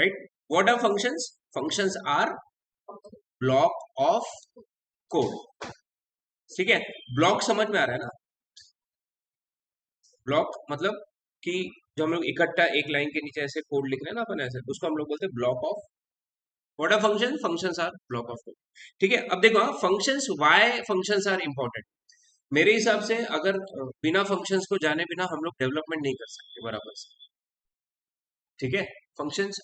Right? What are functions? Functions are block of code. ठीक है, block समझ में आ रहा है ना? ब्लॉक मतलब कि जो हम लोग इकट्ठा एक लाइन के नीचे ऐसे कोड लिख रहे हैं ना अपन, ऐसे उसको हम लोग बोलते हैं block of. What are function? Functions are block of code. ठीक है, अब देखो functions, why functions are important. मेरे हिसाब से अगर बिना फंक्शंस को जाने बिना हम लोग डेवलपमेंट नहीं कर सकते बराबर से। ठीक है, फंक्शंस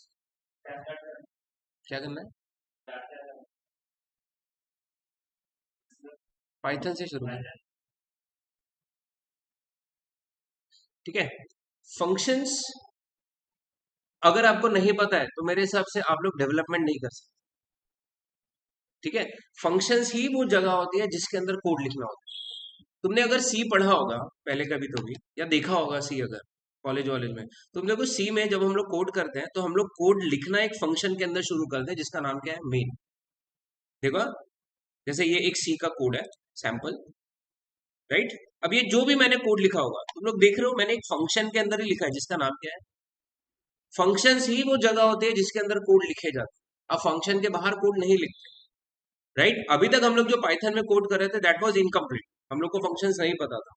क्या करना है? पाइथन से शुरू है। ठीक है, फंक्शंस अगर आपको नहीं पता है तो मेरे हिसाब से आप लोग डेवलपमेंट नहीं कर सकते। ठीक है, फंक्शंस ही वो जगह होती है जिसके अंदर कोड लिखना होता है। तुमने अगर सी पढ़ा होगा पहले कभी तो भी, या देखा होगा सी अगर कॉलेज वॉलेज में, तुम देखो सी में जब हम लोग कोड करते हैं तो हम लोग कोड लिखना एक फंक्शन के अंदर शुरू करते हैं जिसका नाम क्या है? मेन। देखो, जैसे ये एक सी का कोड है, सैंपल, राइट? अब ये जो भी मैंने कोड लिखा होगा तुम लोग देख रहे हो, मैंने एक फंक्शन के अंदर ही लिखा है जिसका नाम क्या है? फंक्शंस ही वो जगह होती है जिसके अंदर कोड लिखे जाते हैं। अब फंक्शन के बाहर कोड नहीं लिखते, राइट? अभी तक हम लोग जो पाइथन में कोड कर रहे थे दैट वाज इनकम्प्लीट, हम लोग को फंक्शंस नहीं पता था।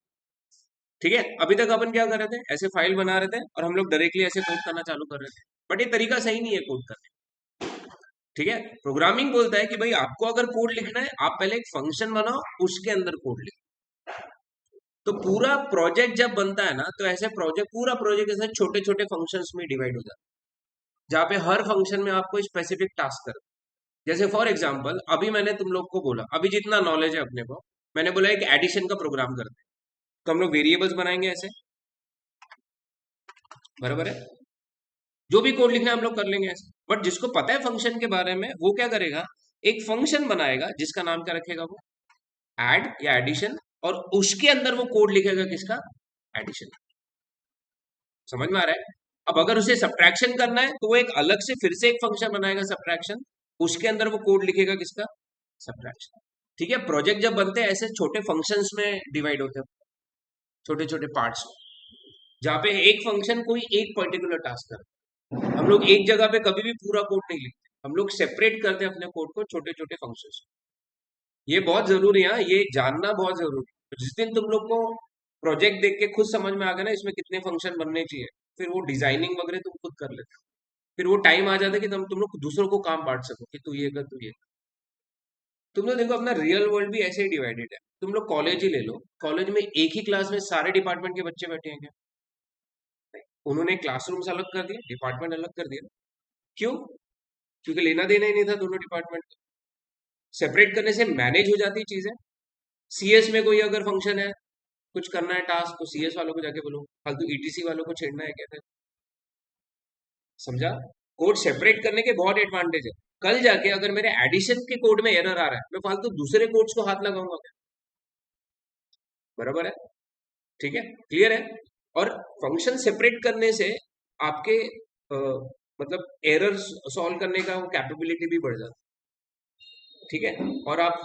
ठीक है, अभी तक अपन क्या कर रहे थे? ऐसे फाइल बना रहे थे और हम लोग डायरेक्टली ऐसे कोड करना चालू कर रहे थे, बट ये तरीका सही नहीं है कोड करने। ठीक है, प्रोग्रामिंग बोलता है कि भाई आपको अगर कोड लिखना है आप पहले एक फंक्शन बनाओ, उसके अंदर कोड लिखो। तो पूरा प्रोजेक्ट जब बनता है ना तो ऐसे प्रोजेक्ट, पूरा प्रोजेक्ट ऐसे छोटे छोटे फंक्शंस में डिवाइड हो जाता है, जहाँ पे हर फंक्शन में आपको स्पेसिफिक टास्क कर। जैसे फॉर एग्जाम्पल अभी मैंने तुम लोग को बोला, अभी जितना नॉलेज है अपने को, मैंने बोला एक एडिशन का प्रोग्राम करते हैं, तो हम लोग वेरिएबल्स बनाएंगे ऐसे, बराबर है? जो भी कोड लिखना है हम लोग कर लेंगे ऐसे। बट जिसको पता है फंक्शन के बारे में वो क्या करेगा? एक फंक्शन बनाएगा जिसका नाम क्या रखेगा वो? ऐड या एडिशन, और उसके अंदर वो कोड लिखेगा किसका? एडिशन। समझ में आ रहा है? अब अगर उसे सब्ट्रैक्शन करना है तो वो एक अलग से फिर से एक फंक्शन बनाएगा सब्ट्रैक्शन, उसके अंदर वो कोड लिखेगा किसका? सब्ट्रैक्शन। ठीक है, प्रोजेक्ट जब बनते हैं ऐसे छोटे फंक्शंस में डिवाइड होते हैं, छोटे छोटे पार्ट्स में, जहाँ पे एक फंक्शन कोई एक पर्टिकुलर टास्क करता है। हम लोग एक जगह पे कभी भी पूरा कोड नहीं लिखते, हम लोग सेपरेट करते हैं अपने कोड को छोटे छोटे फंक्शंस। ये बहुत जरूरी है, ये जानना बहुत जरूरी है। तो जिस दिन तुम लोग को प्रोजेक्ट देख के खुद समझ में आ गया ना इसमें कितने फंक्शन बनने चाहिए, फिर वो डिजाइनिंग वगैरह तुम खुद कर लेते हो। फिर वो टाइम आ जाता है कि तुम लोग दूसरों को काम बांट सको कि तू ये कर, तू ये कर। तुम लोग देखो अपना रियल वर्ल्ड भी ऐसे ही डिवाइडेड है। तुम लोग कॉलेज ही ले लो, कॉलेज में एक ही क्लास में सारे डिपार्टमेंट के बच्चे बैठे हैं क्या? उन्होंने क्लासरूम्स अलग कर दिए, डिपार्टमेंट अलग कर दिया। क्यों? क्योंकि लेना देना ही नहीं था दोनों डिपार्टमेंट। सेपरेट करने से मैनेज हो जाती चीजें। सीएस में कोई अगर फंक्शन है, कुछ करना है टास्क, तो सीएस वालों को जाके बोलो, फालतू ईटीसी वालों को छेड़ना है कहते हैं। समझा? कोड सेपरेट करने के बहुत एडवांटेज है। कल जाके अगर मेरे एडिशन के कोड में एरर आ रहा है, मैं फालतू दूसरे कोड्स को हाथ लगाऊंगा क्या? बराबर है? ठीक है, क्लियर है? और फंक्शन सेपरेट करने से आपके मतलब एरर सॉल्व करने का वो कैपेबिलिटी भी बढ़ जाती है। ठीक है, और आप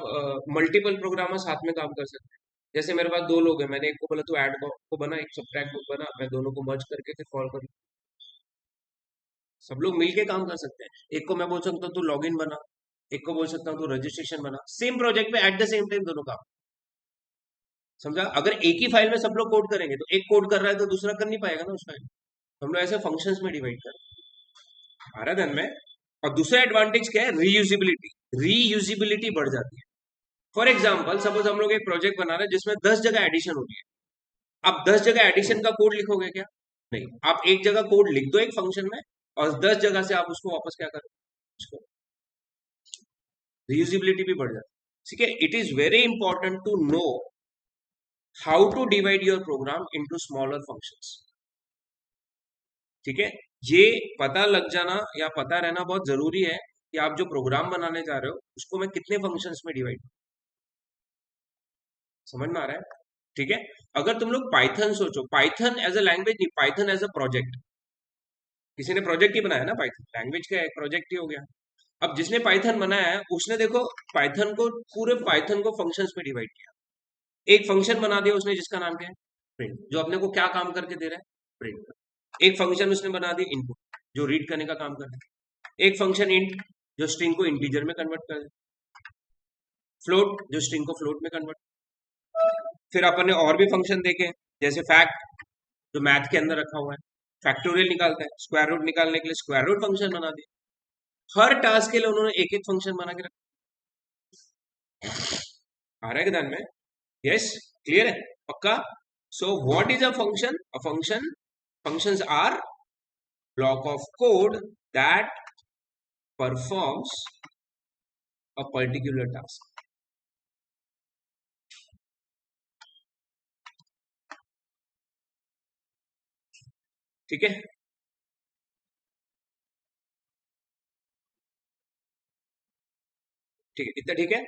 मल्टीपल प्रोग्रामर्स साथ में काम कर सकते हैं। जैसे मेरे पास दो लोग हैं, मैंने एक को बोला तू ऐड को बना, एक सब्ट्रैक्ट को बना, मैं दोनों को मर्ज करके फिर कॉल कर, सब लोग मिलके काम कर सकते हैं। एक को मैं बोल सकता हूँ तू लॉगिन बना, एक को बोल सकता हूँ तू रजिस्ट्रेशन बना, सेम प्रोजेक्ट में एट द सेम टाइम दोनों काम। समझा? अगर एक ही फाइल में सब लोग कोड करेंगे तो एक कोड कर रहा है तो दूसरा कर नहीं पाएगा ना उस फाइल। हम लोग ऐसे फंक्शंस में डिवाइड कर आ रहा ध्यान में। और दूसरा एडवांटेज क्या है? रीयूजिबिलिटी। रीयूजिबिलिटी बढ़ जाती है। फॉर एग्जाम्पल सपोज हम लोग एक प्रोजेक्ट बना रहे हैं जिसमें 10 जगह एडिशन हो रही है। आप 10 जगह एडिशन का कोड लिखोगे क्या? नहीं, आप एक जगह कोड लिख दो एक फंक्शन में, और 10 जगह से आप उसको वापस क्या करो? उसको रीयूजिबिलिटी भी बढ़ जाती है। ठीक है, it is very important to know how to divide your program into smaller functions. ठीक है, ये पता लग जाना या पता रहना बहुत जरूरी है कि आप जो प्रोग्राम बनाने जा रहे हो उसको मैं कितने फंक्शंस में डिवाइड। समझ में आ रहा है? ठीक है, अगर तुम लोग पाइथन सोचो, पाइथन एज अ लैंग्वेज नहीं, पाइथन एज अ प्रोजेक्ट। किसी ने प्रोजेक्ट ही बनाया ना, पाइथन लैंग्वेज का एक प्रोजेक्ट ही हो गया। अब जिसने पाइथन बनाया है उसने देखो पाइथन को, पूरे पाइथन को फंक्शंस में डिवाइड किया। एक फंक्शन बना दिया उसने जिसका नाम क्या है? प्रिंट, जो अपने को क्या काम करके दे रहा है? प्रिंट। एक फंक्शन उसने बना दी इनपुट, जो रीड करने का काम कर रहा है। एक फंक्शन इंट जो स्ट्रिंग को इंटीजर में कन्वर्ट कर दे, फ्लोट जो स्ट्रिंग को फ्लोट में कन्वर्ट। फिर अपन ने और भी फंक्शन देखे, जैसे फैक्ट जो मैथ के अंदर रखा हुआ है, फैक्टोरियल निकालता है, स्क्वायर रूट निकालने के लिए स्क्वायर रूट फंक्शन बना दिया। हर टास्क के लिए उन्होंने एक एक फंक्शन बना के रखा। आ रहा है ध्यान में? यस, क्लियर है, पक्का? So what is a function? A function, functions are block of code that performs a particular task. ठीक है, ठीक है, इतना ठीक है।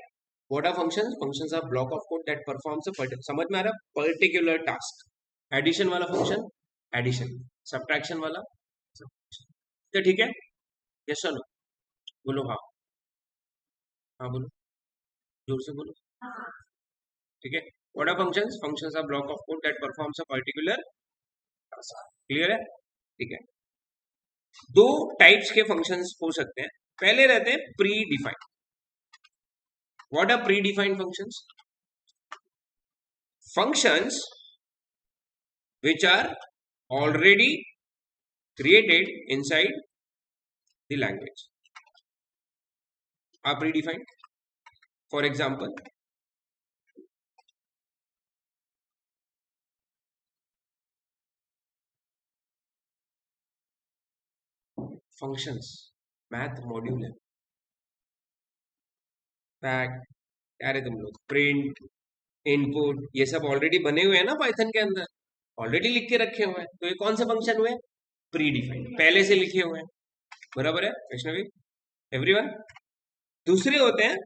What are functions? Functions are block of code that performs a समझ में आ रहा? Particular task. एडिशन वाला फंक्शन एडिशन, सब्ट्रैक्शन वाला subtraction। तो ठीक है, यस सर नो? बोलो हाँ, हाँ बोलो, जोर से बोलो। ठीक है, what are functions? Functions are block of code that performs a particular task. Clear है? ठीक है, दो टाइप्स के फंक्शंस हो सकते हैं। पहले रहते हैं प्री डिफाइंड। व्हाट आर predefined functions? Functions which are already created inside the language are predefined. For example, functions math module है, fact, क्या रहे तुम लोग, प्रिंट, इनपुट, ये सब ऑलरेडी बने हुए हैं ना पाइथन के अंदर, ऑलरेडी लिख के रखे हुए हैं। तो ये कौन से फंक्शन हुए? प्री डिफाइंड, पहले से लिखे हुए हैं। बराबर है वैष्णवी? एवरीवन? दूसरे होते हैं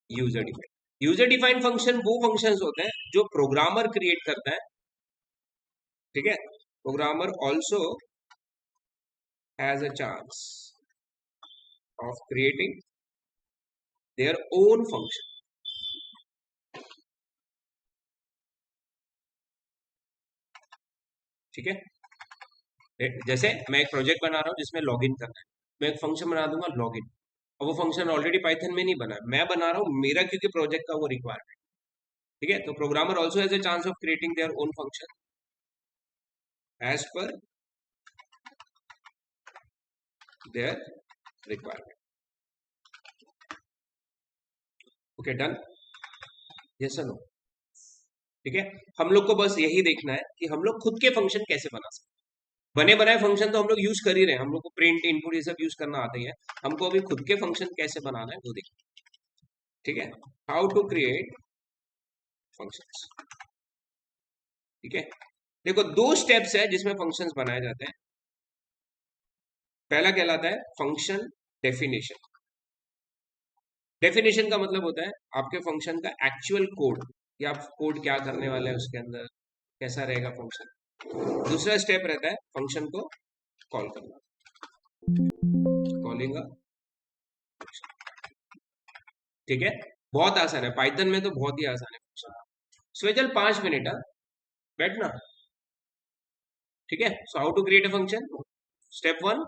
user defined. User defined function वो फंक्शंस होते हैं जो प्रोग्रामर क्रिएट करता है। ठीक है, programmer also has a chance of creating their own function. ठीक है, जैसे मैं एक प्रोजेक्ट बना रहा हूं जिसमें लॉगिन करना है, मैं एक फंक्शन बना दूंगा लॉगिन, और वो फंक्शन ऑलरेडी पाइथन में नहीं बना है, मैं बना रहा हूं मेरा, क्योंकि प्रोजेक्ट का वो रिक्वायरमेंट। ठीक है, तो programmer also has a chance of creating their own function as per their requirement. Okay, done? Yes और नो? ठीक है, हम लोग को बस यही देखना है कि हम लोग खुद के फंक्शन कैसे बना सकते हैं। बने बनाए फंक्शन तो हम लोग यूज कर ही रहे हैं, हम लोग को प्रिंट, इनपुट ये सब यूज करना आता ही है। हमको अभी खुद के फंक्शन कैसे बनाना है वो देखना। ठीक है, हाउ टू क्रिएट फंक्शंस। ठीक है, देखो दो स्टेप्स है जिसमें फंक्शंस बनाए जाते हैं। पहला कहलाता है फंक्शन डेफिनेशन। डेफिनेशन का मतलब होता है आपके फंक्शन का एक्चुअल कोड, या आप कोड क्या करने वाले हैं उसके अंदर, कैसा रहेगा फंक्शन। दूसरा स्टेप रहता है फंक्शन को कॉल करना, कॉलिंग अ। ठीक है, बहुत आसान है, पाइथन में तो बहुत ही आसान है फंक्शन। स्वेजल 5 मिनट बैठना। ठीक है, so how to create a function. Step 1,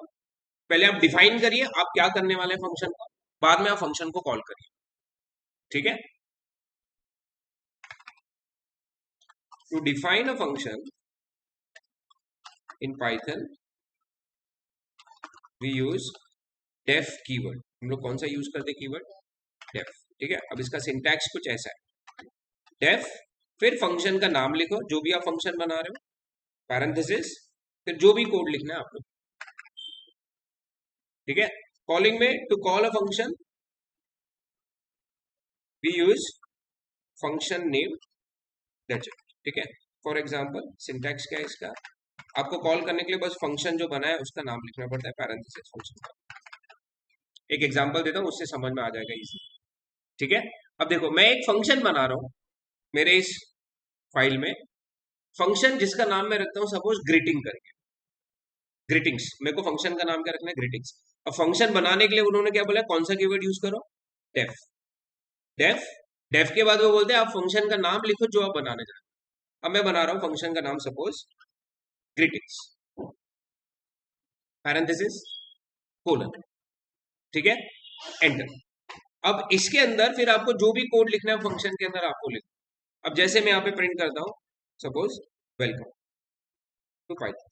पहले आप डिफाइन करिए आप क्या करने वाले हैं फंक्शन का, बाद में आप फंक्शन को कॉल करिए। ठीक है, to define a function in Python we use def keyword. हम लोग कौन सा यूज करते हैं कीवर्ड? डेफ। ठीक है, अब इसका सिंटैक्स कुछ ऐसा है, डेफ, फिर फंक्शन का नाम लिखो जो भी आप फंक्शन बना रहे हो, पैरेंथेसिस, फिर जो भी कोड लिखना है आपको। ठीक है, कॉलिंग में to call a function we use function name, that's it. ठीक है, फॉर एग्जांपल सिंटैक्स क्या है इसका, आपको कॉल करने के लिए बस फंक्शन जो बना है उसका नाम लिखना पड़ता है, पैरेंथेसिस फंक्शन का। एक एग्जांपल देता हूं, उससे समझ में आ जाएगा इजी। ठीक है, अब देखो मैं एक फंक्शन बना रहा हूं मेरे इस फाइल में, फंक्शन जिसका नाम मैं रखता हूं सपोज ग्रीटिंग करके, ग्रीटिंग्स। मेरे को फंक्शन का नाम क्या रखना है? ग्रीटिंग्स। अब फंक्शन बनाने के लिए उन्होंने क्या बोला, कौन सा कीवर्ड यूज करो? डेफ। डेफ, डेफ के बाद वो बोलते हैं आप फंक्शन का नाम लिखो जो आप बनाने जा रहे हो। अब मैं बना रहा हूं फंक्शन का नाम सपोज ग्रीटिंग्स, पैरेंथेसिस, कोलन। ठीक है, एंटर। अब इसके अंदर फिर आपको जो भी कोड लिखना है फंक्शन के अंदर आपको लिखना। अब जैसे मैं यहाँ पे प्रिंट करता हूँ, सपोज वेलकम टू पाइथन,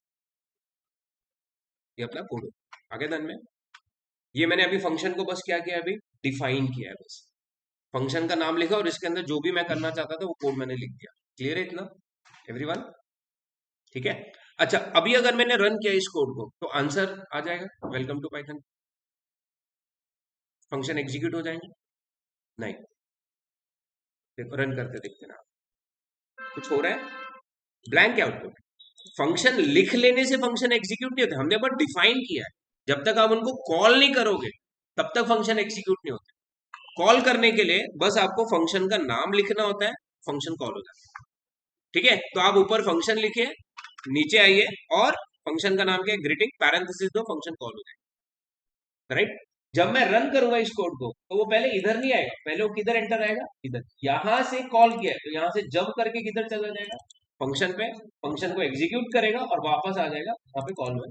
ये अपना कोड आगे डन में। ये मैंने अभी फंक्शन को बस क्या किया, अभी डिफाइन किया है बस, फंक्शन का नाम लिखा और इसके अंदर जो भी मैं करना चाहता था वो कोड मैंने लिख दिया। क्लियर है इतना एवरीवन? ठीक है। अच्छा, अभी अगर मैंने रन किया इस कोड को तो आंसर आ जाएगा welcome to Python, function execute हो जाएंगे? नहीं। देखो रन करते देखते ना कुछ हो रहा है, ब्लैंक आउटपुट। फंक्शन लिख लेने से फंक्शन एग्जीक्यूट नहीं होते, हमने बस डिफाइन किया है। जब तक आप उनको कॉल नहीं करोगे तब तक फंक्शन एग्जीक्यूट नहीं होते। कॉल करने के लिए बस आपको फंक्शन का नाम लिखना होता है, फंक्शन कॉल हो जाता है। ठीक है, तो आप ऊपर फंक्शन लिखिए, नीचे आइए और फंक्शन का नाम क्या है, ग्रीटिंग, पैरेंथेसिस दो, फंक्शन कॉल हो जाएगा। राइट? जब मैं रन करूंगा इस कोड को तो वो पहले इधर नहीं आएगा, पहले वो किधर एंटर आएगा, इधर। यहां से कॉल किया है तो यहां से जब करके किधर चला जाएगा, फंक्शन पे, फंक्शन को एग्जीक्यूट करेगा और वापस आ जाएगा वहां पे कॉल में।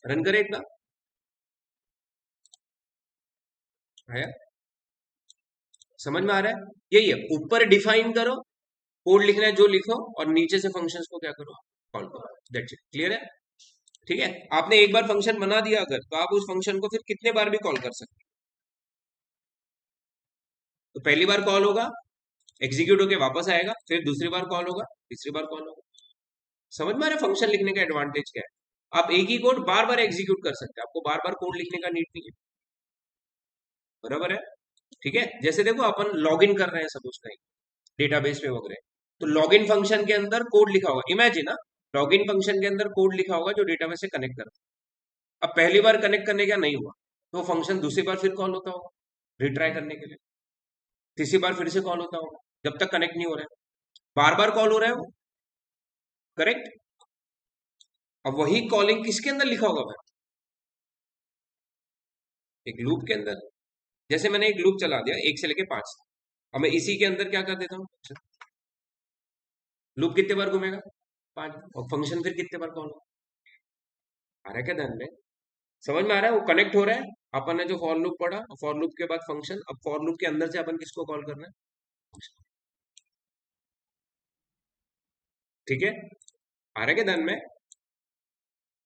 रन करे इतना आया, समझ में आ रहा है? यही है, ऊपर डिफाइन करो, कोड लिखना है जो लिखो, और नीचे से फंक्शंस को क्या करो, कॉल करो। That's it. क्लियर है? ठीक है, आपने एक बार फंक्शन बना दिया अगर, तो आप उस फंक्शन को फिर कितने बार भी कॉल कर सकते हैं। तो पहली बार कॉल होगा, एग्जीक्यूट होके वापस आएगा, फिर दूसरी बार कॉल होगा, तीसरी बार कॉल होगा। समझ में आ रहा है फंक्शन लिखने का एडवांटेज क्या है? आप एक ही कोड बार बार एग्जीक्यूट कर सकते हैं, आपको बार बार कोड लिखने का नीड नहीं है। बराबर है? ठीक है, जैसे देखो अपन लॉग इन कर रहे हैं सपोज कहीं डेटाबेस पे वगैरह, तो लॉगिन फंक्शन के अंदर कोड लिखा होगा, इमेजिन ना, लॉगिन फंक्शन के अंदर कोड लिखा होगा जो डेटाबेस से कनेक्ट करता है। अब पहली बार कनेक्ट करने का नहीं हुआ तो फंक्शन दूसरी बार फिर कॉल होता होगा रिट्राई करने के लिए, तीसरी बार फिर से कॉल होता होगा जब तक कनेक्ट नहीं हो रहा है, बार बार कॉल हो रहा है वो। करेक्ट? अब वही कॉलिंग किसके अंदर लिखा होगा भाई, एक लूप के अंदर। जैसे मैंने एक लूप चला दिया 1 से लेके 5, अब मैं इसी के अंदर क्या कर देता हूँ, लूप कितने बार घूमेगा, 5, और फंक्शन फिर कितने बार कॉल होगा। आ रहा है क्या ध्यान में? समझ में आ रहा है? वो कनेक्ट हो रहा है, अपन ने जो फॉर लूप पढ़ा, फॉर लूप के बाद फंक्शन, अब फॉर लूप के अंदर से अपन किसको कॉल करना है। ठीक है, आ रहा है क्या ध्यान में?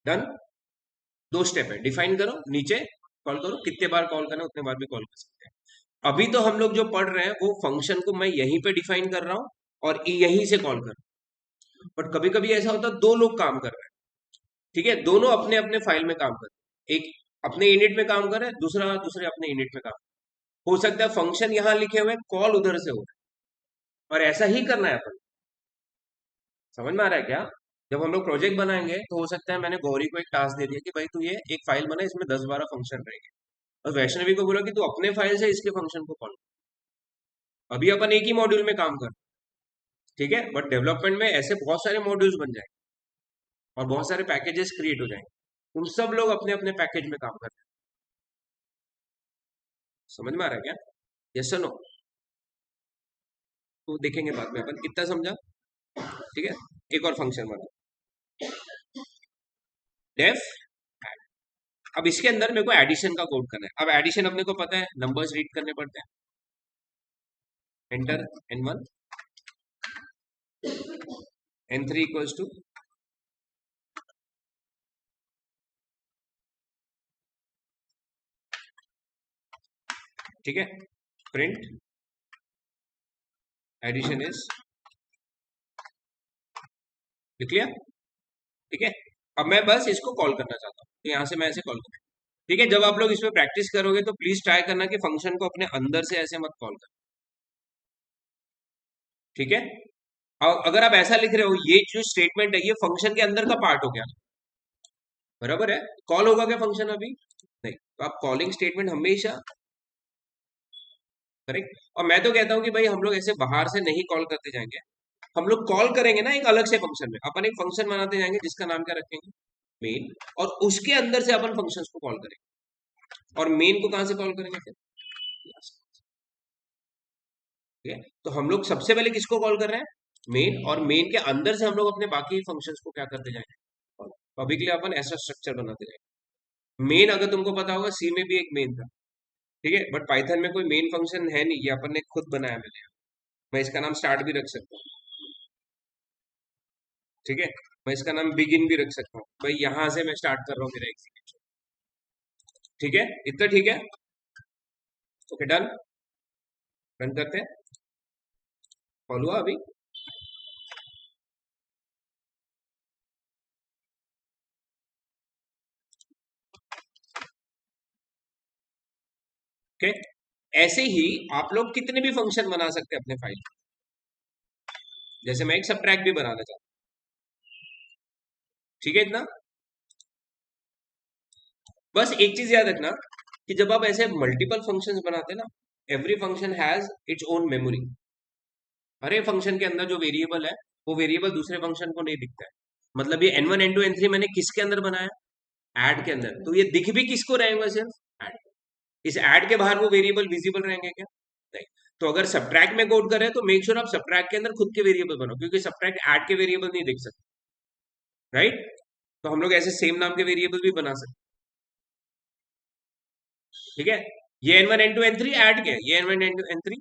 डन। 2 स्टेप है, डिफाइन करो, नीचे कॉल करो, कितने बार कॉल करना है उतने बार भी कॉल कर सकते हैं। अभी तो हम लोग जो पढ़ रहे हैं वो फंक्शन को मैं यहीं पे डिफाइन कर रहा हूं और यहीं से कॉल कर रहा हूं, बट कभी कभी ऐसा होता है 2 लोग काम कर रहे हैं। ठीक है, दोनों अपने अपने फाइल में काम कर रहे हैं, एक अपने यूनिट में काम कर रहा है, दूसरा दूसरे अपने यूनिट में काम। हो सकता है फंक्शन यहां लिखे हुए, कॉल उधर से हो रहा है, और ऐसा ही करना है अपन। समझ में आ रहा है क्या? जब हम लोग प्रोजेक्ट बनाएंगे तो हो सकता है मैंने गौरी को एक टास्क दे दिया कि भाई तू ये एक फाइल बना, इसमें 10-12 फंक्शन रहेंगे, और वैष्णवी को बोला कि तू अपने फाइल से इसके फंक्शन को कॉल। अभी अपन एक ही मॉड्यूल में काम कर, ठीक है, बट डेवलपमेंट में ऐसे बहुत सारे मॉड्यूल्स बन जाएंगे और बहुत सारे पैकेजेस क्रिएट हो जाएंगे, उन सब लोग अपने अपने पैकेज में काम करते हैं। समझ में आ रहा है क्या? यस और नो? तो देखेंगे बाद में अपन कितना समझा। ठीक है, एक और फंक्शन बना, डेफ। अब इसके अंदर मेरे को एडिशन का कोड करना है। अब एडिशन अपने को पता है, नंबर्स रीड करने पड़ते हैं। Enter n1 n3 equals to, ठीक है, प्रिंट एडिशन इज, लिख लिया। ठीक है, अब मैं बस इसको कॉल करना चाहता हूँ तो यहाँ से मैं ऐसे कॉल करूँ। ठीक है, जब आप लोग इसमें प्रैक्टिस करोगे तो प्लीज ट्राई करना कि फंक्शन को अपने अंदर से ऐसे मत कॉल कर। ठीक है, और अगर आप ऐसा लिख रहे हो, ये जो स्टेटमेंट है ये फंक्शन के अंदर का पार्ट हो गया, बराबर है, कॉल होगा क्या फंक्शन अभी नहीं, तो आप कॉलिंग स्टेटमेंट हमेशा, करेक्ट। और मैं तो कहता हूँ कि भाई हम लोग ऐसे बाहर से नहीं कॉल करते जाएंगे, हम लोग कॉल करेंगे ना एक अलग से फंक्शन में, अपन एक फंक्शन बनाते जाएंगे जिसका नाम क्या रखेंगे, मेन, और उसके अंदर से अपन फंक्शंस को कॉल करेंगे, और मेन को कहां से कॉल करेंगे फिर, ठीक है। तो हम लोग सबसे पहले किसको कॉल कर रहे हैं, मेन, और मेन के अंदर से हम लोग अपने बाकी फंक्शंस को क्या करते जाएंगे, तो अभी के लिए अपन ऐसा स्ट्रक्चर बनाते जाएंगे। मेन अगर तुमको पता होगा सी में भी एक मेन था, ठीक है, बट पाइथन में कोई मेन फंक्शन है नहीं, ये अपन ने खुद बनाया मैंने। मैं इसका नाम स्टार्ट भी रख सकता हूँ, ठीक है, मैं इसका नाम बिगिन भी रख सकता हूँ, भाई यहां से मैं स्टार्ट कर रहा हूँ मेरा एग्जीक्यूशन। ठीक है, इतना ठीक है। ओके डन, रन करते हैं। फॉलो हुआ अभी? ओके, ऐसे ही आप लोग कितने भी फंक्शन बना सकते हैं अपने फाइल में। जैसे मैं एक सबट्रैक्ट भी बनाना चाहता हूँ, ठीक है इतना। बस एक चीज याद रखना कि जब आप ऐसे मल्टीपल फंक्शंस बनाते हैं ना, every function has its own memory. हर एक फंक्शन के अंदर जो वेरिएबल है, वो वेरिएबल दूसरे फंक्शन को नहीं दिखता है। मतलब ये n1 n2 n3 मैंने किसके अंदर बनाया? ऐड के अंदर। तो ये दिख भी किसको रहे होगा? सिर्फ ऐड। इस ऐड के बाहर वो वेरिएबल विजिबल रहेंगे क्या? नहीं। तो अगर सब्ट्रैक्ट में कोड कर रहे हैं तो मेक श्योर आप सब्ट्रैक्ट के अंदर खुद के वेरिएबल बनाओ, क्योंकि सब्ट्रैक्ट ऐड के वेरिएबल नहीं देख सकते, राइट? तो हम लोग ऐसे सेम नाम के वेरिएबल भी बना सकते, ठीक है। ये n1 n2 n3 ऐड के, ये n1 n2 n3,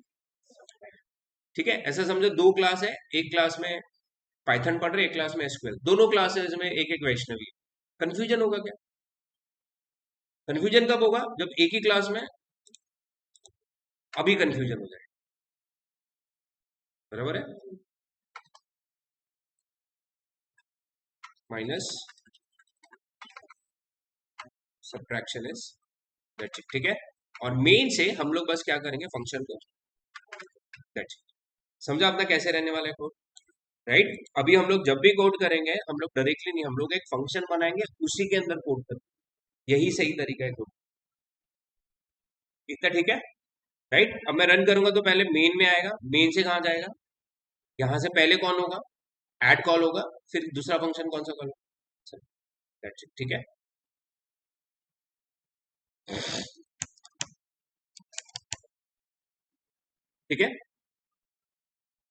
ठीक है। ऐसा समझो दो क्लास है, एक क्लास में पाइथन पढ़ रहे, एक क्लास में एसक्यूएल, दोनों क्लासेस में एक एक वैष्णवी। कंफ्यूजन होगा क्या? कंफ्यूजन कब होगा? जब एक ही क्लास में, अभी कंफ्यूजन हो जाए, बराबर है। Minus subtraction is that's it, ठीक है। और मेन से हम लोग बस क्या करेंगे? फंक्शन को, दैट्स इट। समझा अपना कैसे रहने वाला है कोड, राइट? अभी हम लोग जब भी कोड करेंगे, हम लोग डायरेक्टली नहीं, हम लोग एक फंक्शन बनाएंगे, उसी के अंदर कोड करेंगे। यही सही तरीका है कोड। इतना ठीक है, राइट? अब मैं रन करूंगा तो पहले मेन में आएगा, मेन से कहाँ जाएगा? यहाँ से पहले कौन होगा? ऐड कॉल होगा, फिर दूसरा फंक्शन कौन सा कॉल होगा? दैट्स इट, ठीक है। ठीक है,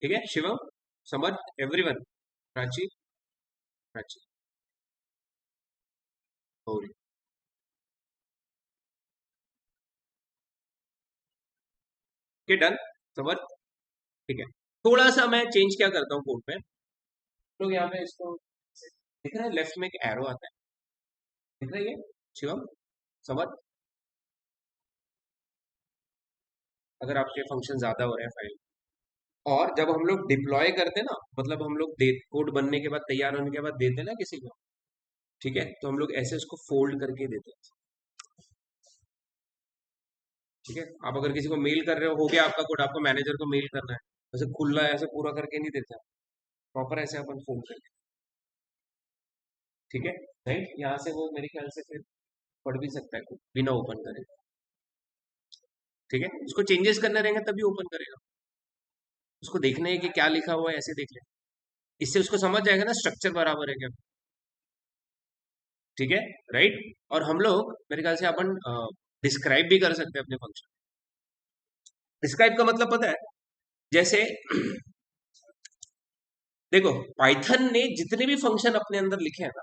ठीक है शिवम, समझ? Everyone, Prachi, Prachi, Gauri, okay done, समझ? ठीक है। थोड़ा सा मैं चेंज क्या करता हूँ कोड में, लोग यहाँ पे इसको दिख रहा है, लेफ्ट में एक एरो आता है, दिख रही है शिवम, समझ? अगर आपके फंक्शन ज्यादा हो रहे हैं फाइल, और जब हम लोग डिप्लॉय करते हैं ना, मतलब हम लोग दे कोड बनने के बाद, तैयार होने के बाद देते हैं ना किसी को, ठीक है, तो हम लोग ऐसे उसको फोल्ड करके देते हैं, ठीक है। आप अगर किसी को मेल कर रहे हो गया आपका कोड, आपको मैनेजर को मेल करना है, ऐसे खुला है ऐसे पूरा करके नहीं देता, प्रॉपर ऐसे अपन फोल्ड करके, ठीक है, राइट? यहाँ से वो मेरे ख्याल से फिर पढ़ भी सकता है कोड बिना ओपन करे, ठीक है। उसको चेंजेस करने रहेंगे तभी ओपन करेगा, उसको देखना है कि क्या लिखा हुआ है, ऐसे देख ले, इससे उसको समझ जाएगा ना स्ट्रक्चर बराबर है क्या, ठीक है, राइट? और हम लोग मेरे ख्याल से अपन डिस्क्राइब भी कर सकते हैं अपने फंक्शन। डिस्क्राइब का मतलब पता है? जैसे देखो, पाइथन ने जितने भी फंक्शन अपने अंदर लिखे हैं ना,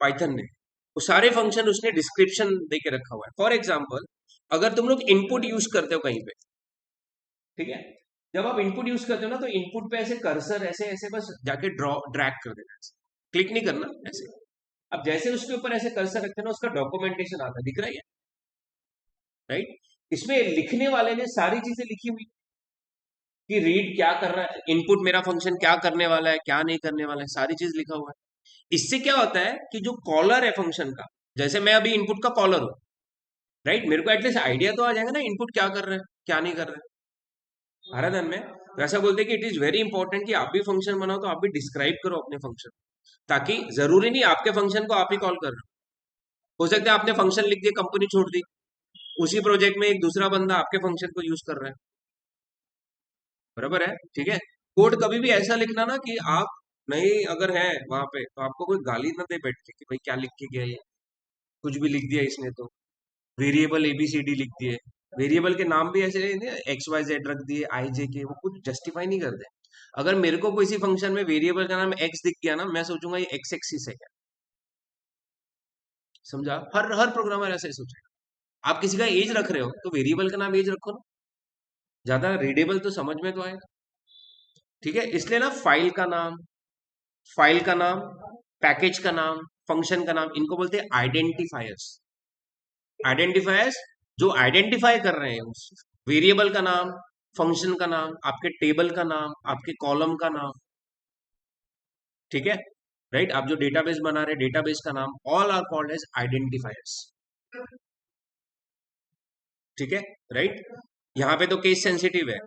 पाइथन ने वो सारे फंक्शन उसने डिस्क्रिप्शन दे के रखा हुआ है। फॉर एग्जाम्पल, अगर तुम लोग इनपुट यूज करते हो कहीं पे, ठीक है, जब आप इनपुट यूज करते हो ना, तो इनपुट पे ऐसे कर्सर ऐसे ऐसे बस जाके ड्रॉ ड्रैग कर देना, ऐसे क्लिक नहीं करना, ऐसे। अब जैसे उसके ऊपर ऐसे कर्सर रखते हैं ना, उसका डॉक्यूमेंटेशन आता है, दिख रहा है, राइट? इसमें लिखने वाले ने सारी चीजें लिखी हुई कि रीड क्या कर रहा है, इनपुट मेरा फंक्शन क्या करने वाला है, क्या नहीं करने वाला है, सारी चीज लिखा हुआ है। इससे क्या होता है कि जो कॉलर है फंक्शन का, जैसे मैं अभी इनपुट का कॉलर हूं, राइट, मेरे को एटलीस्ट आइडिया तो आ जाएगा ना इनपुट क्या कर रहा है, क्या नहीं कर रहा है, हरा धन में। वैसा बोलते हैं कि इट इज वेरी इंपॉर्टेंट कि आप भी फंक्शन बनाओ तो आप भी डिस्क्राइब करो अपने फंक्शन, ताकि जरूरी नहीं आपके फंक्शन को आप ही कॉल कर रहे हो सकता है आपने फंक्शन लिख दिया, कंपनी छोड़ दी, उसी प्रोजेक्ट में एक दूसरा बंदा आपके फंक्शन को यूज कर रहा है, बराबर है, ठीक है। कोड कभी भी ऐसा लिखना ना कि आप नहीं अगर है वहां पे तो आपको कोई गाली ना दे बैठ के कि भाई क्या लिख के गया ये, कुछ भी लिख दिया इसने तो, वेरिएबल एबीसीडी लिख दिए, वेरिएबल के नाम भी ऐसे एक्स वाई जेड रख दिए, आई जे के, वो कुछ जस्टिफाई नहीं करते। अगर मेरे को किसी फंक्शन में वेरिएबल का नाम एक्स दिख गया ना, मैं सोचूंगा ये एक्स एक्सिस है क्या, समझा? हर हर प्रोग्रामर ऐसा ही सोचेगा। आप किसी का एज रख रहे हो तो वेरिएबल का नाम एज रखो ना, ज्यादा रीडेबल तो समझ में तो आएगा। ठीक है, इसलिए ना फाइल का नाम, पैकेज का नाम, फंक्शन का नाम, इनको बोलते हैं आइडेंटिफायर्स। आइडेंटिफायर्स जो आइडेंटिफाई कर रहे हैं उस वेरिएबल का नाम, फंक्शन का नाम, आपके टेबल का नाम, आपके कॉलम का नाम। ठीक है, राइट? आप जो डेटाबेस बना रहे हैं, डेटाबेस का नाम, all are called as identifiers. ठीक है, राइट? यहाँ पे तो केस सेंसिटिव है।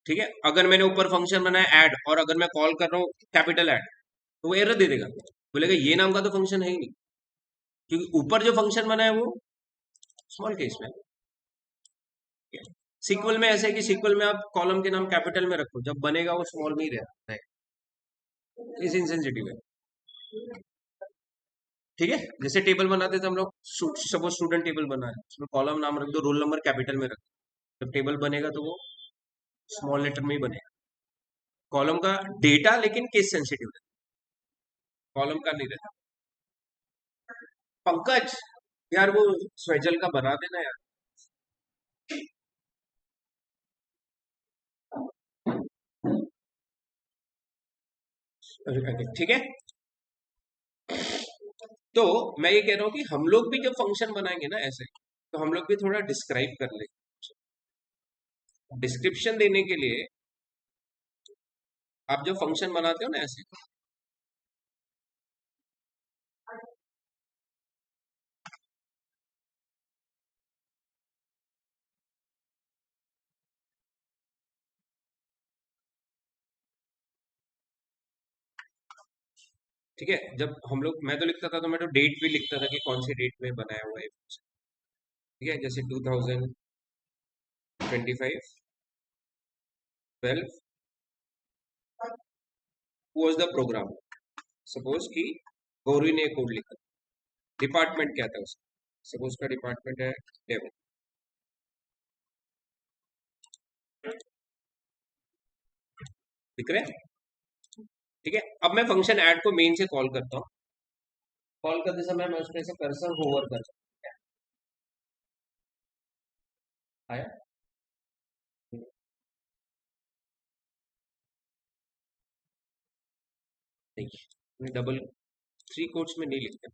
ठीक है, अगर मैंने ऊपर फंक्शन बनाया ऐड, और अगर मैं कॉल कर रहा हूँ कैपिटल ऐड, तो वो एरर दे देगा, बोलेगा ये नाम का तो फंक्शन है ही नहीं, क्योंकि ऊपर जो फंक्शन बना है वो स्मॉल केस में। सीक्वल में ऐसे है कि सीक्वल में आप कॉलम के नाम कैपिटल में रखो, जब बनेगा वो स्मॉल में ही रहता है, इस इनसेंसिटिव है। ठीक है, जैसे टेबल बनाते थे हम लोग, सपोज स्टूडेंट टेबल बना है, उसमें कॉलम नाम रख दो, रोल नंबर कैपिटल में रख दो, जब टेबल बनेगा तो वो स्मॉल लेटर में ही बनेगा। कॉलम का डेटा लेकिन केस सेंसिटिव है, कॉलम का नहीं रहता। पंकज, यार वो स्वेजल का बना देना यार। ठीक है, तो मैं ये कह रहा हूँ कि हम लोग भी जब फंक्शन बनाएंगे ना ऐसे, तो हम लोग भी थोड़ा डिस्क्राइब कर ले। डिस्क्रिप्शन देने के लिए आप जो फंक्शन बनाते हो ना ऐसे, ठीक है, जब हम लोग, मैं तो लिखता था, तो मैं तो डेट भी लिखता था कि कौन सी डेट में बनाया हुआ है function। ठीक है, जैसे 2025 12 वॉज द प्रोग्राम। सपोज कि गौरी ने कोड लिखा, डिपार्टमेंट क्या था उसका, सपोज का डिपार्टमेंट है डेव। लिख रहे हैं? ठीक है, अब मैं फंक्शन ऐड को मेन से कॉल करता हूँ। कॉल करते समय मैं उसमें से कर्सर होवर करता हूँ। आया? नहीं, डबल थ्री कोट्स में नहीं लिखते।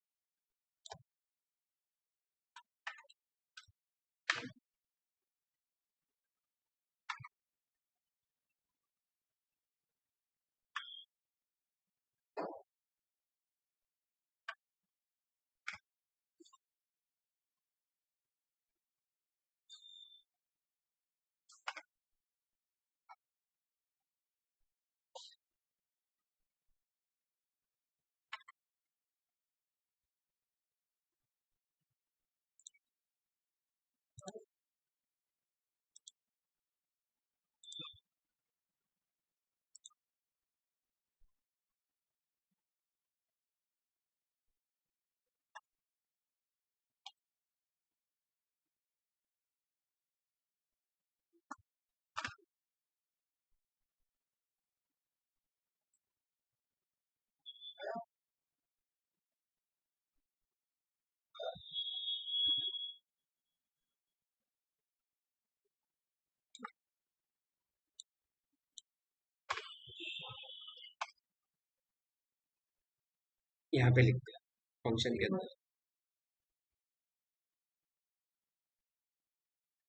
यहाँ पे लिखते हैं फंक्शन के अंदर।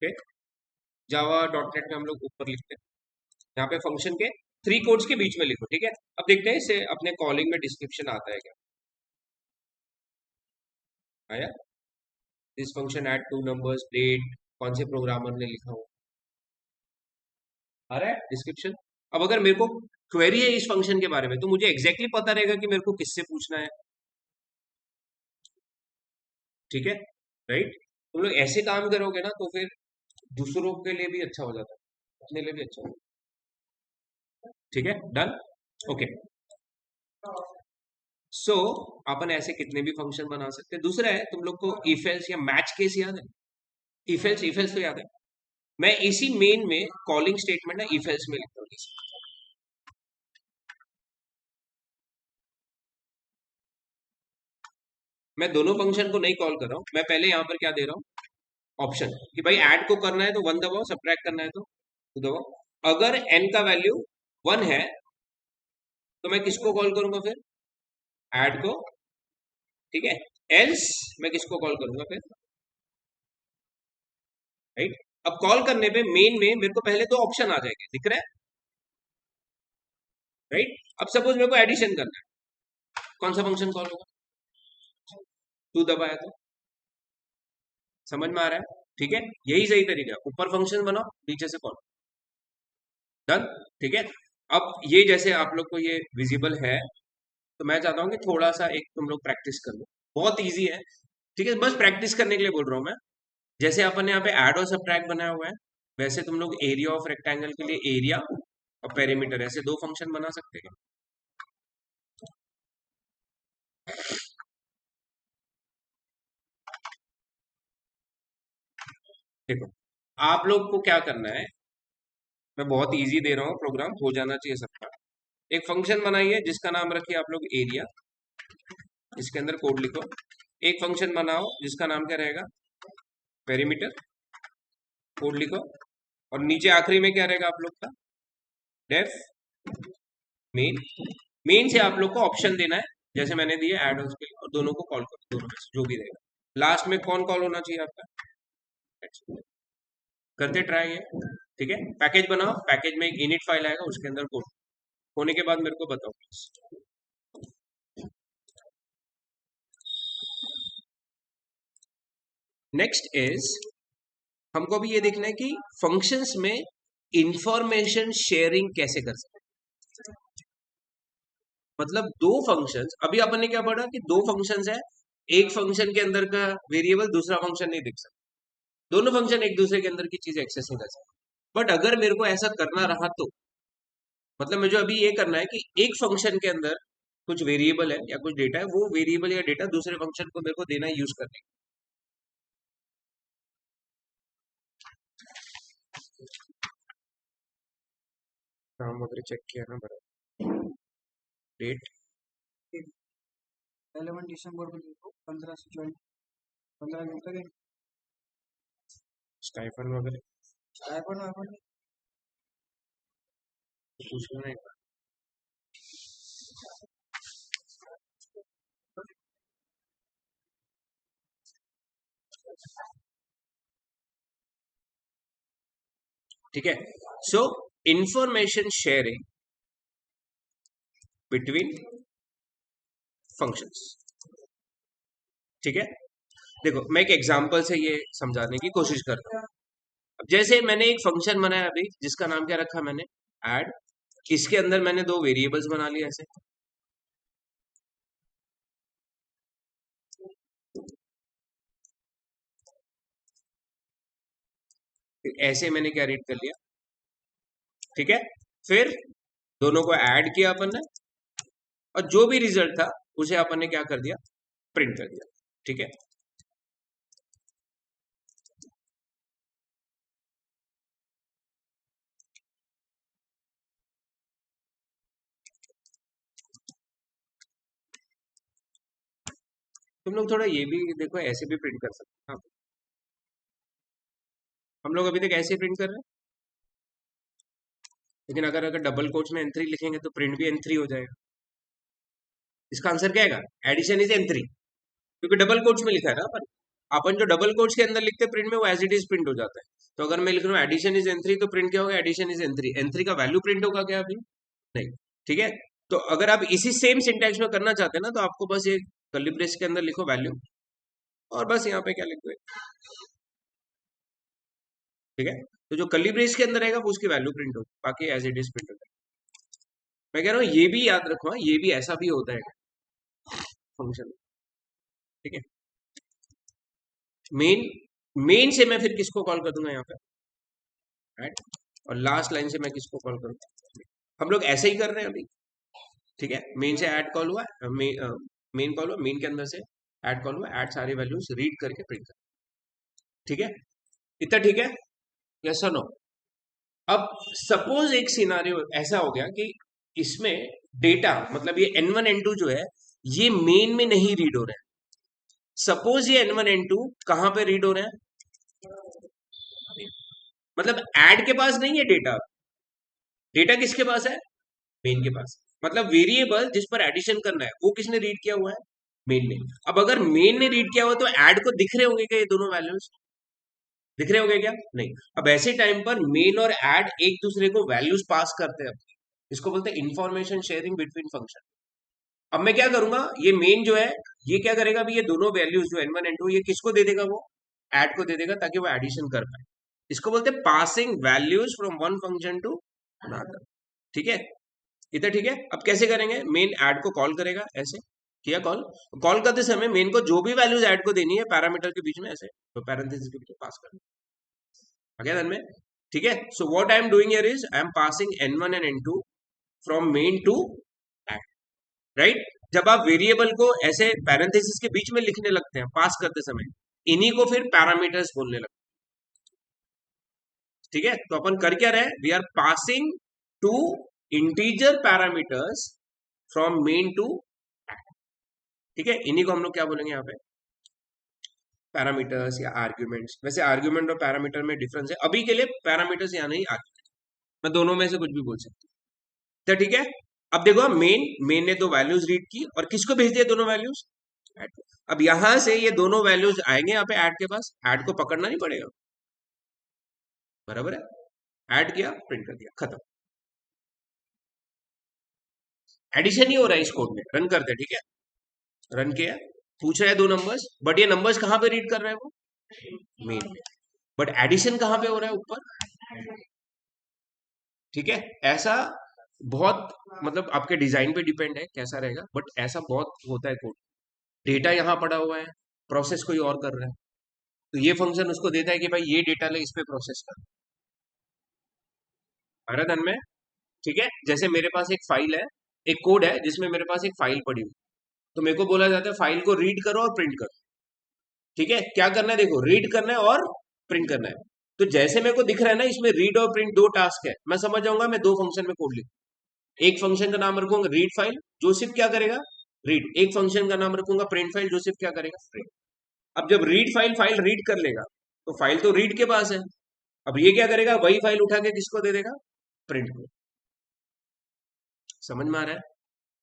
ठीक, जावा डॉट नेट में हम लोग ऊपर लिखते हैं, यहाँ पे फंक्शन के थ्री कोट्स के बीच में लिखो। ठीक है, अब देखते हैं इसे अपने कॉलिंग में डिस्क्रिप्शन आता है क्या। आया? This function add two numbers, डेट, कौन से प्रोग्रामर ने लिखा हो, आ रहा है डिस्क्रिप्शन। अब अगर मेरे को क्वेरी है इस फंक्शन के बारे में, तो मुझे एग्जैक्टली पता रहेगा कि मेरे को किससे पूछना है। ठीक है, राइट? तुम लोग ऐसे काम करोगे ना, तो फिर दूसरों के लिए भी अच्छा हो जाता है, अपने लिए भी अच्छा हो। ठीक है, डन। ओके, सो अपन ऐसे कितने भी फंक्शन बना सकते हैं। दूसरा है, तुम लोग को इफ एल्स या मैच केस याद है? इफ एल्स तो याद है। मैं इसी मेन में कॉलिंग स्टेटमेंट ना इफ एल्स में लिखता हूँ। मैं दोनों फंक्शन को नहीं कॉल कर रहा हूँ, मैं पहले यहाँ पर क्या दे रहा हूँ, ऑप्शन कि भाई ऐड को करना है तो 1 दबाओ, सब्ट्रैक्ट करना है तो 2 दबाओ। अगर n का वैल्यू 1 है तो मैं किसको कॉल करूंगा फिर, ऐड को, ठीक है। एल्स मैं किसको कॉल करूंगा फिर, राइट। अब कॉल करने पे मेन में मेरे को पहले दो ऑप्शन आ जाएंगे, दिख रहा है, राइट। अब सपोज मेरे को एडिशन करना है, कौन सा फंक्शन कॉल होगा, 2 दबाया तो, समझ में आ रहा है, ठीक है। यही सही तरीका है, ऊपर फंक्शन बनाओ, नीचे से कॉल, डन, ठीक है। अब ये जैसे आप लोग को ये विजिबल है, तो मैं चाहता हूँ कि थोड़ा सा एक तुम लोग प्रैक्टिस कर लो, बहुत इजी है, ठीक है। बस प्रैक्टिस करने के लिए बोल रहा हूँ मैं। जैसे अपन ने यहाँ पे ऐड और सब्ट्रैक्ट बनाया हुआ है, वैसे तुम लोग एरिया ऑफ रेक्टेंगल के लिए एरिया और पेरीमीटर ऐसे दो फंक्शन बना सकते हैं। देखो, आप लोग को क्या करना है, मैं बहुत इजी दे रहा हूँ, प्रोग्राम हो जाना चाहिए सबका। एक फंक्शन बनाइए जिसका नाम रखिए आप लोग एरिया, इसके अंदर कोड लिखो। एक फंक्शन बनाओ जिसका नाम क्या रहेगा, पेरीमीटर, कोड लिखो। और नीचे आखिरी में क्या रहेगा आप लोग का, डेफ मेन। मेन से आप लोग को ऑप्शन देना है, जैसे मैंने दिया ऐड उसके लिए, और दोनों को कॉल करो, दोनों में से जो भी रहेगा। लास्ट में कौन कॉल होना चाहिए आपका, करते ट्राई है, ठीक है। पैकेज बनाओ, पैकेज में एक इनिट फाइल आएगा, उसके अंदर कोड होने के बाद मेरे को बताओ प्लीज। नेक्स्ट इज, हमको भी ये देखना है कि फंक्शंस में इंफॉर्मेशन शेयरिंग कैसे कर सकते हैं। मतलब दो फंक्शंस, अभी अपन ने क्या पढ़ा कि दो फंक्शंस है, एक फंक्शन के अंदर का वेरिएबल दूसरा फंक्शन नहीं दिख सकता, दोनों फंक्शन एक दूसरे के अंदर की चीज एक्सेस नहीं कर सकते। बट अगर मेरे को ऐसा करना रहा तो, मतलब मुझे अभी ये करना है कि एक फंक्शन के अंदर कुछ वेरिएबल है या कुछ डेटा है, वो वेरिएबल या डेटा दूसरे फंक्शन को मेरे को देना है, यूज करने का। नाम वगैरह चेक किया ना बराबर, डेट 11 दिसंबर को देखो, 15 से ज्वाइन, 15 दिन तक स्टाइफन वगैरह स्टाइपेंड वाइपेंड पूछ लेना एक बार। ठीक है। सो इंफॉर्मेशन शेयरिंग बिटवीन फंक्शंस, ठीक है। देखो मैं एक एग्जांपल से ये समझाने की कोशिश करता हूँ। अब जैसे मैंने एक फंक्शन बनाया अभी, जिसका नाम क्या रखा मैंने, ऐड। इसके अंदर मैंने दो वेरिएबल्स बना लिए ऐसे, ऐसे मैंने क्या रीड कर लिया, ठीक है। फिर दोनों को ऐड किया अपन ने, और जो भी रिजल्ट था उसे अपन ने क्या कर दिया, प्रिंट कर दिया, ठीक है। तुम लोग थोड़ा ये भी देखो, ऐसे भी प्रिंट कर सकते हैं। हाँ, हम लोग अभी तक ऐसे प्रिंट कर रहे हैं, लेकिन अगर अगर डबल कोट्स में एन3 लिखेंगे तो प्रिंट भी एन3 हो जाएगा। इसका आंसर क्या आएगा, एडिशन इज एन3, क्योंकि डबल कोट्स में लिखा है ना अपन। अपन जो डबल कोट्स के अंदर लिखते हैं प्रिंट में, वो एज इट इज प्रिंट हो जाता है। तो अगर मैं लिख रहा हूँ एडिशन इज एन3, तो प्रिंट क्या होगा, एडिशन इज एन3। एन3 का वैल्यू प्रिंट होगा क्या अभी, नहीं, ठीक है। तो अगर आप इसी सेम सिंटैक्स में करना चाहते हैं ना, तो आपको बस ये कर्ली ब्रेस के अंदर लिखो वैल्यू, और बस यहाँ पे क्या लिख दो, ठीक है। तो जो कर्ली ब्रेस के अंदर रहेगा वो उसकी वैल्यू प्रिंट होगी, बाकी एज इट इज प्रिंट होगा। मैं कह रहा हूँ ये भी याद रखो, हाँ, ये भी ऐसा भी होता है फंक्शन, ठीक है। मेन, मेन से मैं फिर किसको कॉल कर दूंगा यहाँ पे, राइट। और लास्ट लाइन से मैं किसको कॉल करूँ, हम लोग ऐसे ही कर रहे हैं अभी, ठीक है। मेन से ऐड कॉल हुआ, मेन कॉल हुआ, मेन के अंदर से ऐड कॉल हुआ, ऐड सारे वैल्यूज रीड करके प्रिंट कर, ठीक है। इतना ठीक है, यस और नो। अब सपोज एक सिनारियो ऐसा हो गया कि इसमें डेटा, मतलब ये n1 n2 जो है, ये मेन में नहीं रीड हो रहा है, सपोज ये n1 n2 कहां पे रीड हो रहे हैं, मतलब ऐड के पास नहीं है डेटा, डेटा किसके पास है, मेन के पास। मतलब वेरिएबल जिस पर एडिशन करना है वो किसने रीड किया हुआ है, मेन ने। अब अगर मेन ने रीड किया हुआ तो ऐड को दिख रहे होंगे क्या ये दोनों वैल्यूज, दिख रहे होंगे क्या, नहीं। अब ऐसे टाइम पर मेन और ऐड एक दूसरे को वैल्यूज पास करते हैं, इसको बोलते हैं इंफॉर्मेशन शेयरिंग बिटवीन फंक्शन। अब मैं क्या करूंगा, ये मेन जो है ये क्या करेगा, अभी ये दोनों वैल्यूज जो n1 n2 ये किसको दे देगा, वो ऐड को दे देगा ताकि वो एडिशन कर पाए। इसको बोलते हैं passing values from one function to another. ठीक है, इतना ठीक है। अब कैसे करेंगे, मेन ऐड को कॉल करेगा, ऐसे किया कॉल, कॉल करते समय मेन को जो भी वैल्यूज ऐड को देनी है पैरामीटर के बीच में ऐसे तो पैरेंथेसिस के बीच में पास करना, आगे ध्यान में। ठीक है, so what I am doing here is I am passing n1 and n2 from main to add, right. जब आप वेरिएबल को ऐसे पैरेंथेसिस के बीच में लिखने लगते हैं पास करते समय, इन्हीं को फिर पैरामीटर्स बोलने लगते हैं। ठीक है, तो अपन कर क्या रहे, we are passing two integer parameters from main to add. ठीक है, इन्हीं को हम लोग क्या बोलेंगे यहाँ पे, पैरामीटर्स या आर्ग्यूमेंट्स। वैसे आर्ग्यूमेंट और पैरामीटर में डिफरेंस है, अभी के लिए पैरामीटर्स या नहीं आर्ग्यूमेंट, मैं दोनों में से कुछ भी बोल सकती हूँ। तो ठीक है, अब देखो मेन मेन ने दो वैल्यूज रीड की और किसको भेज दिया दोनों वैल्यूज, ऐड को। अब यहां से ये दोनों वैल्यूज आएंगे यहाँ पे ऐड के पास, ऐड को पकड़ना नहीं पड़ेगा, बराबर है, ऐड किया प्रिंट कर दिया, खत्म। एडिशन ही हो रहा है इस कोड में, रन करते हैं, ठीक है, रन किया, पूछ रहा है दो नंबर्स, बट ये नंबर्स कहां पे रीड कर रहे हैं वो, मेन में। बट एडिशन कहां पे हो रहा है, ऊपर। ठीक है, ऐसा बहुत, मतलब आपके डिजाइन पे डिपेंड है कैसा रहेगा, बट ऐसा बहुत होता है कोड। डेटा यहाँ पड़ा हुआ है, प्रोसेस कोई और कर रहा है, तो ये फंक्शन उसको देता है कि भाई ये डेटा ले इस पे प्रोसेस कर, हमारा धन में। ठीक है, जैसे मेरे पास एक फाइल है, एक कोड है जिसमें मेरे पास एक फाइल पड़ी हुई, तो मेरे को बोला जाता है फाइल को रीड करो और प्रिंट करो। ठीक है, क्या करना है, देखो रीड करना है और प्रिंट करना है। तो जैसे मेरे को दिख रहा है ना, इसमें रीड और प्रिंट दो टास्क है, मैं समझ जाऊंगा मैं दो फंक्शन में कोड लिखूँ। एक फंक्शन का नाम रखूंगा रीड फाइल जो सिर्फ क्या करेगा, रीड। एक फंक्शन का नाम रखूंगा प्रिंट फाइल जो सिर्फ क्या करेगा, प्रिंट। अब जब रीड फाइल फाइल रीड कर लेगा तो फाइल तो रीड के पास है, अब ये क्या करेगा, वही फाइल उठा के किसको दे देगा, प्रिंट को। समझ में आ रहा है,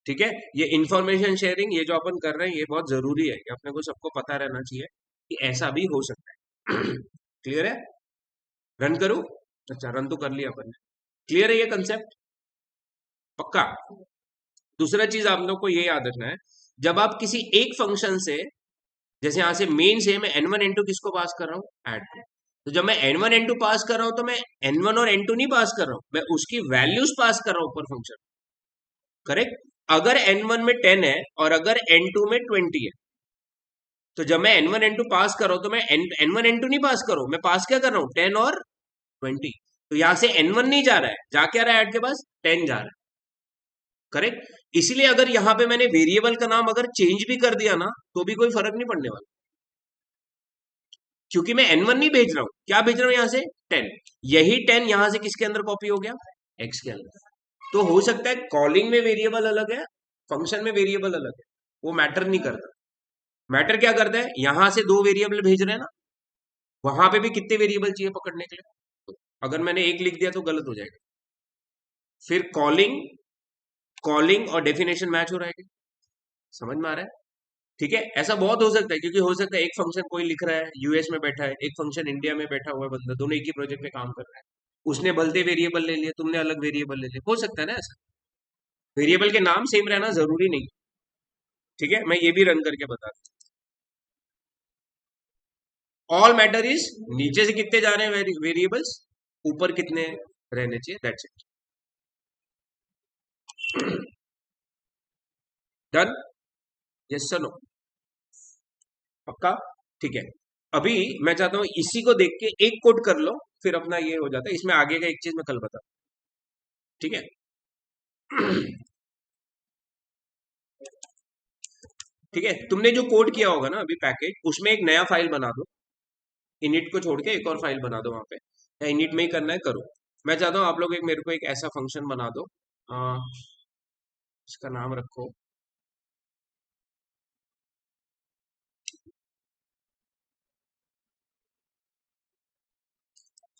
ठीक है। ये इंफॉर्मेशन शेयरिंग ये जो अपन कर रहे हैं ये बहुत जरूरी है, कि अपने को सबको पता रहना चाहिए कि ऐसा भी हो सकता है। क्लियर है, रन करूं, अच्छा रन तो कर लिया अपन ने। क्लियर है ये कंसेप्ट, पक्का। दूसरा चीज आप लोग को ये याद रखना है, जब आप किसी एक फंक्शन से, जैसे यहां से मेन से मैं n1 n2 किसको पास कर रहा हूँ, ऐड को। तो जब मैं n1 n2 पास कर रहा हूं तो मैं n1 और n2 नहीं पास कर रहा हूं, मैं उसकी वैल्यूज पास कर रहा हूं ऊपर फंक्शन, करेक्ट। अगर n1 में 10 है और अगर n2 में 20 है, तो जब मैं n1 n2 पास कर रहा हूं तो मैं n1 n2 नहीं पास कर रहा हूं, मैं पास क्या कर रहा हूं, 10 और 20। तो यहां से n1 नहीं जा रहा है, जा क्या रहा है ऐड के पास, 10 जा रहा है, करेक्ट। इसलिए अगर यहां पे मैंने वेरिएबल का नाम अगर चेंज भी कर दिया ना तो भी कोई फर्क नहीं पड़ने वाला, क्योंकि मैं n1 नहीं भेज रहा हूं, क्या भेज रहा हूं यहां से, 10। यही 10 यहां से किसके अंदर कॉपी हो गया, x के अंदर। तो हो सकता है कॉलिंग में वेरिएबल अलग है, फंक्शन में वेरिएबल अलग है, वो मैटर नहीं करता। मैटर क्या करता है, यहां से दो वेरिएबल भेज रहे हैं ना, वहां पे भी कितने वेरिएबल चाहिए पकड़ने के लिए, तो अगर मैंने एक लिख दिया तो गलत हो जाएगा। फिर कॉलिंग, कॉलिंग और डेफिनेशन मैच हो रहा है क्या? समझ में आ रहा है, ठीक है। ऐसा बहुत हो सकता है, क्योंकि हो सकता है एक फंक्शन कोई लिख रहा है यूएस में बैठा है, एक फंक्शन इंडिया में बैठा हुआ है बंदा, दोनों एक ही प्रोजेक्ट पे काम कर रहा है, उसने बलते वेरिएबल ले लिया, तुमने अलग वेरिएबल ले लिया, हो सकता है ना ऐसा। वेरिएबल के नाम सेम रहना जरूरी नहीं, ठीक है। मैं ये भी रन करके बता दूं, ऑल मैटर इज नीचे से कितने जा रहे हैं वेरिएबल्स, ऊपर कितने रहने चाहिए, that's it. Done, yes sir no, पक्का, ठीक है। अभी मैं चाहता हूं इसी को देख के एक कोड कर लो, फिर अपना ये हो जाता है, इसमें आगे का एक चीज मैं कल बता, ठीक है। ठीक है, तुमने जो कोड किया होगा ना अभी पैकेज, उसमें एक नया फाइल बना दो, इनिट को छोड़ के एक और फाइल बना दो वहां पे, या इनिट में ही करना है करो। मैं चाहता हूँ आप लोग एक मेरे को एक ऐसा फंक्शन बना दो, आ, इसका नाम रखो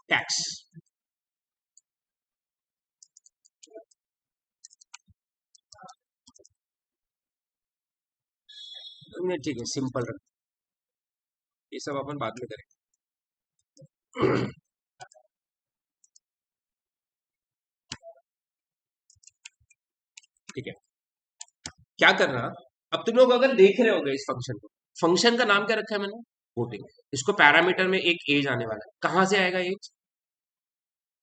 टैक्स। ठीक है, सिंपल रख, ये सब अपन बाद में करेंगे। ठीक है, क्या करना, अब तुम लोग अगर देख रहे होगे इस फंक्शन को, फंक्शन का नाम क्या रखा है मैंने, वोटिंग। इसको पैरामीटर में एक एज आने वाला है, कहां से आएगा एज,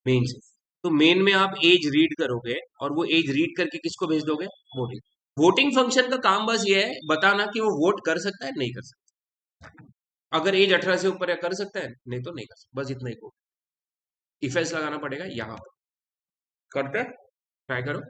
मेन से। तो मेन में आप एज रीड करोगे और वो एज रीड करके किसको भेज दोगे, वोटिंग। वोटिंग फंक्शन का काम बस ये है बताना कि वो वोट कर सकता है नहीं कर सकता, अगर एज 18 से ऊपर है कर सकता है, नहीं तो नहीं कर सकता, बस इतना ही को इफेक्ट लगाना पड़ेगा यहाँ पर। करते, ट्राई करो।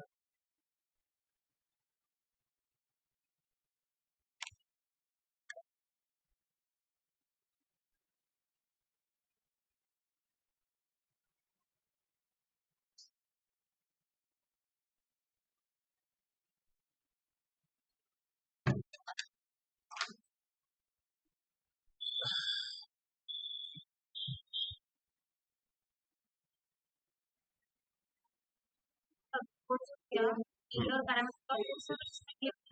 क्या, इंडोर पैरामीटर